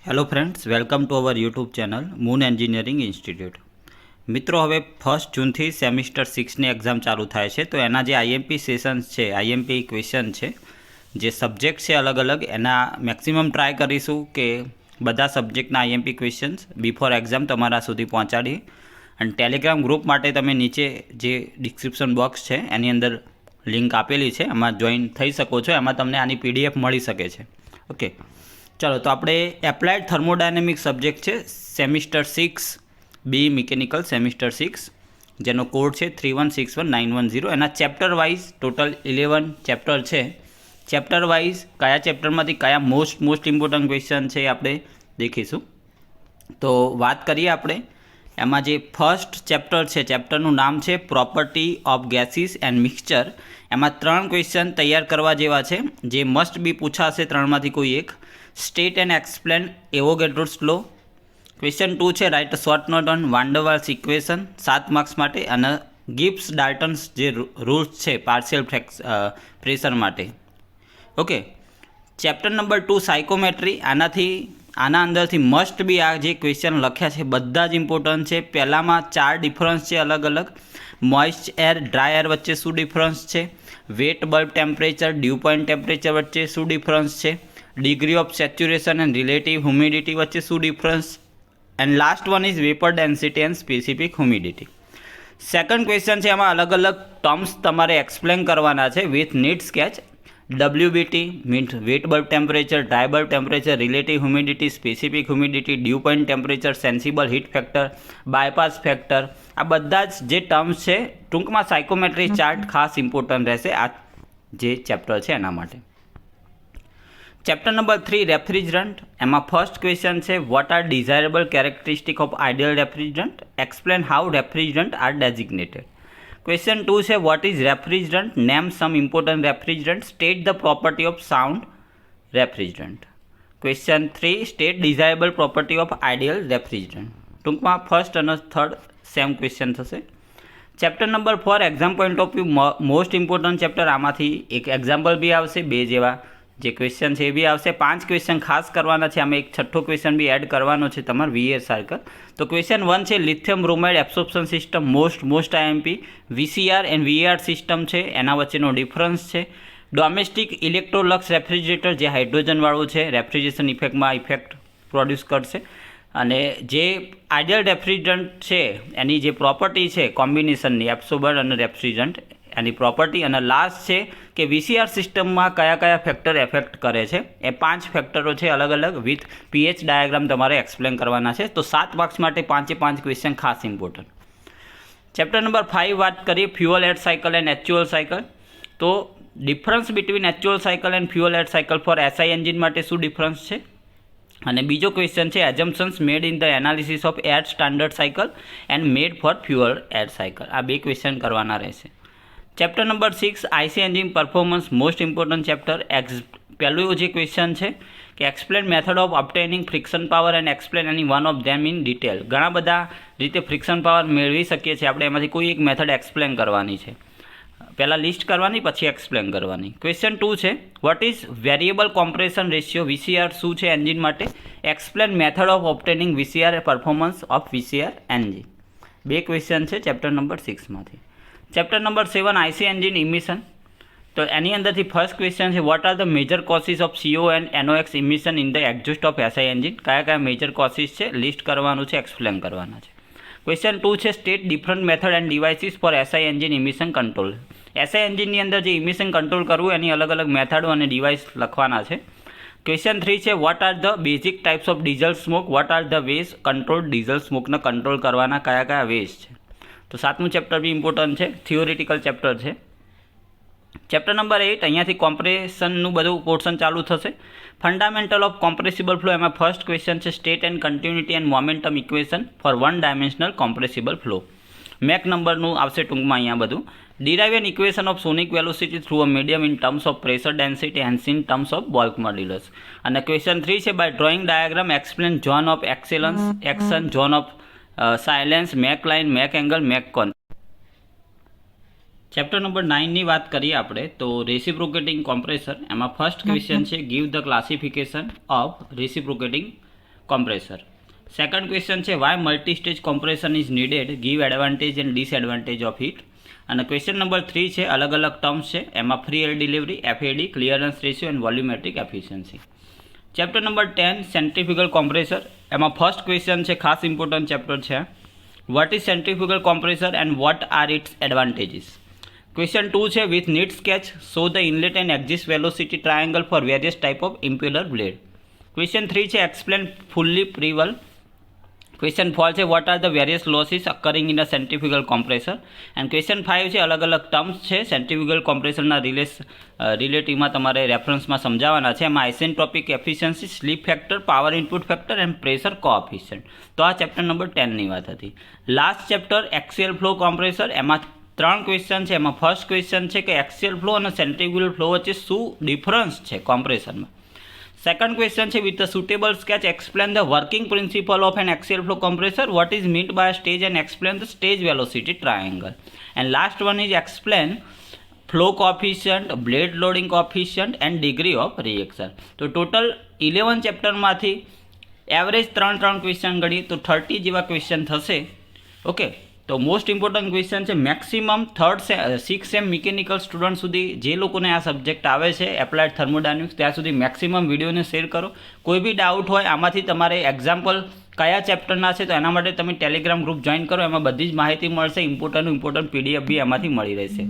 Hello friends, welcome to our YouTube channel moon engineering institute. મિત્રો, હવે 1 જૂનથી semester 6ની exam ચાલુ થાય છે. તો એના જે આઈએમપી સેશન્સ છે, આઈએમપી ક્વેશ્ચન છે, જે સબ્જેક્ટ છે અલગ અલગ, એના મેક્સિમમ ટ્રાય કરીશું કે બધા સબ્જેક્ટના આઈએમપી ક્વેશ્ચન્સ બિફોર એક્ઝામ તમારા સુધી પહોંચાડીએ. અને ટેલિગ્રામ ગ્રુપ માટે તમે નીચે જે ડિસ્ક્રિપ્શન બોક્સ છે એની અંદર લિંક આપેલી છે, એમાં જોઈન થઈ શકો છો. એમાં તમને આની પીડીએફ મળી શકે છે. ઓકે, ચાલો. તો આપણે એપ્લાઇડ થર્મોડાયનેમિક સબ્જેક્ટ છે, સેમિસ્ટર 6 બી મિકેનિકલ સેમિસ્ટર 6, જેનો કોડ છે 3161910. એના ચેપ્ટર વાઇઝ ટોટલ 11 ચેપ્ટર છે. ચેપ્ટર વાઇઝ કયા ચેપ્ટરમાંથી કયા મોસ્ટ ઇમ્પોર્ટન્ટ ક્વેશ્ચન છે એ આપણે દેખીશું. તો વાત કરીએ આપણે એમાં જે ફર્સ્ટ ચેપ્ટર છે, ચેપ્ટરનું નામ છે property of gases and mixture. એમાં 3 ક્વેશ્ચન તૈયાર કરવા જેવા છે, જે મસ્ટ બી પૂછાશે 3માંથી કોઈ એક. State and explain Avogadro's law. Question 2 છે write short note on van der Waals equation, 7 marks માટે. અને ગિબ્સ ડાલ્ટન્સ જે રૂલ્સ છે પાર્શિયલ પ્રેશર માટે. Okay, chapter number 2 psychometry. આના અંદરથી મસ્ટ બી આ જે ક્વેશ્ચન લખ્યા છે બધા જ ઇમ્પોર્ટન્ટ છે. પહેલામાં 4 ડિફરન્સ છે અલગ અલગ. મોઇસ્ટ એર, ડ્રાય એર વચ્ચે શું ડિફરન્સ છે? Wet bulb temperature, dew point temperature વચ્ચે શું ડિફરન્સ છે? Degree of saturation and relative humidity વચ્ચે શું difference? And last one is vapour density and specific humidity. Second question છે, એમાં અલગ અલગ ટર્મ્સ તમારે એક્સપ્લેન કરવાના છે with neat sketch. WBT means wet bulb temperature, dry bulb temperature, relative humidity, specific humidity, dew point temperature, sensible heat factor, bypass factor. આ બધા જ જે ટર્મ્સ છે, ટૂંકમાં સાયકોમેટ્રી ચાર્ટ ખાસ ઇમ્પોર્ટન્ટ રહેશે આ જે ચેપ્ટર છે એના માટે. Chapter number 3 refrigerant. એમાં ફર્સ્ટ ક્વેશ્ચન છે what are desirable characteristic of ideal refrigerant, explain how refrigerant are designated. Question 2 છે what is refrigerant, name some important refrigerant, state the property of sound refrigerant. Question 3 state desirable property of ideal refrigerant. ટૂંકમાં first અને third same question થશે. Chapter number 4 exam point of view most important chapter. આમાંથી એક example બી આવશે, 2 જેવા જે question છે એ બી આવશે. 5 ક્વેશ્ચન ખાસ કરવાના છે. આમાં એક છઠ્ઠો ક્વેશ્ચન બી એડ કરવાનો છે તમારે વીએર સર્કલ. તો ક્વેશ્ચન 1 છે lithium bromide absorption system, most IMP. VCR and VAR system છે, એના વચ્ચેનો ડિફરન્સ છે. ડોમેસ્ટિક ઇલેક્ટ્રોલક્સ રેફ્રિજરેટર, જે હાઇડ્રોજનવાળું છે, રેફ્રિજરેશન ઇફેક્ટમાં ઇફેક્ટ પ્રોડ્યુસ કરશે. અને જે આઇડિયલ રેફ્રિજરન્ટ છે એની જે પ્રોપર્ટી છે કોમ્બિનેશનની, એબ્સોર્બર અને રેફ્રિજરન્ટ, એની પ્રોપર્ટી. અને લાસ્ટ છે કે VCR સિસ્ટમમાં કયા કયા ફેક્ટર એફેક્ટ કરે છે. એ 5 ફેક્ટરો છે અલગ અલગ વિથ pH ડાયાગ્રામ તમારે એક્સપ્લેન કરવાના છે. તો 7 માર્ક્સ માટે 5 ક્વેશ્ચન ખાસ ઇમ્પોર્ટન્ટ. ચેપ્ટર નંબર 5 વાત કરીએ fuel air cycle and actual cycle. તો difference between actual cycle and fuel air cycle for SI engine માટે શું ડિફરન્સ છે? અને બીજો ક્વેશ્ચન છે assumptions made in the analysis of air standard cycle and made for fuel air cycle. આ 2 question કરવાના રહેશે. Chapter number 6 IC engine performance, most important chapter. પહેલું જે ક્વેશ્ચન છે કે explain method of obtaining friction power and explain any one of them in detail. ઘણા બધા રીતે ફ્રિક્શન પાવર મેળવી શકીએ છીએ આપણે, એમાંથી કોઈ એક મેથડ એક્સપ્લેન કરવાની છે. પહેલાં લિસ્ટ કરવાની, પછી એક્સપ્લેન કરવાની. ક્વેશ્ચન 2 છે what is variable compression ratio, VCR શું છે એન્જિન માટે, explain method of obtaining VCR performance of VCR engine. 2 question છે ચેપ્ટર નંબર 6માંથી. Chapter number 7 IC engine emission. તો એની અંદરથી ફર્સ્ટ ક્વેશ્ચન છે what are the major causes of CO and NOx emission in the exhaust of SI engine. કયા કયા major કોસીસ છે list કરવાનું છે, એક્સપ્લેન કરવાના છે. ક્વેશ્ચન 2 છે state different method and devices for SI engine emission control. SI એન્જિનની અંદર જે ઇમિશન કંટ્રોલ કરવું એની અલગ અલગ મેથડો અને ડિવાઇસ લખવાના છે. ક્વેશ્ચન 3 છે what are the basic types of diesel smoke, what are the ways control diesel સ્મોકને કંટ્રોલ કરવાના કયા કયા વેઝ છે. તો 7મું ચેપ્ટર બી ઇમ્પોર્ટન્ટ છે, થિયોરિટિકલ ચેપ્ટર છે. ચેપ્ટર નંબર 8 અહીંયાથી કોમ્પ્રેશનનું બધું પોર્શન ચાલુ થશે. Fundamental of compressible flow. એમાં ફર્સ્ટ ક્વેશ્ચન છે state and continuity and momentum equation for one dimensional compressible flow. Mach નંબરનું આવશે ટૂંકમાં અહીંયા બધું. Derive N equation of sonic velocity through a medium in terms of pressure density hence in terms of bulk modulus. અને question 3 છે by drawing diagram explain zone of excellence, action, zone of silence, Mach line, Mach angle, Mach cone. Chapter number 9ની વાત કરીએ આપણે તો reciprocating compressor. એમાં first question છે give the classification of reciprocating compressor. Second question છે why multi stage compression is needed, give advantage and disadvantage of it. અને question number 3 છે અલગ અલગ ટર્મ્સ છે, એમાં free air delivery, FAD, clearance ratio and volumetric efficiency. Chapter number 10 centrifugal compressor. એમાં first question છે, ખાસ ઇમ્પોર્ટન્ટ ચેપ્ટર છે, what is centrifugal compressor and what are its advantages. Question 2 છે with neat sketch show the inlet and exit velocity triangle for various type of impeller blade. Question 3 છે explain fully prewhirl. Question 4 છે what are the various losses occurring in a centrifugal compressor. And question 5 છે અલગ અલગ terms છે centrifugal કોમ્પ્રેસરના રિલેટિવમાં તમારે રેફરન્સમાં સમજાવવાના છે. એમાં isentropic efficiency, slip factor, power input factor and pressure coefficient. તો આ ચેપ્ટર નંબર 10ની વાત હતી. Last chapter axial flow compressor. એમાં 3 ક્વેશ્ચન છે. એમાં ફર્સ્ટ ક્વેશ્ચન છે કે એક્સિયલ ફ્લો અને સેન્ટ્રીફ્યુગલ ફ્લો વચ્ચે શું ડિફરન્સ છે કોમ્પ્રેશનમાં. સેકન્ડ ક્વેશ્ચન છે with the suitable sketch explain the working principle of an axial flow compressor, what is meant by a stage and explain the stage velocity triangle. And last one is explain flow coefficient, blade loading coefficient and degree of reaction. તો total 11 ચેપ્ટરમાંથી average 3 question ગણીએ તો 30 જેવા question થશે. Okay, તો most important question છે maximum 6 same mechanical student સુધી જે લોકોને આ સબ્જેક્ટ આવે છે એપ્લાઇડ થર્મોડાયનેમિક્સ ત્યાં સુધી મેક્સિમમ વિડીયોને શેર કરો. કોઈ બી ડાઉટ હોય આમાંથી તમારે એક્ઝામ્પલ કયા ચેપ્ટરના છે તો એના માટે તમે ટેલિગ્રામ ગ્રુપ જોઈન કરો, એમાં બધી જ માહિતી મળશે. ઇમ્પોર્ટન્ટ PDF બી એમાંથી મળી રહેશે.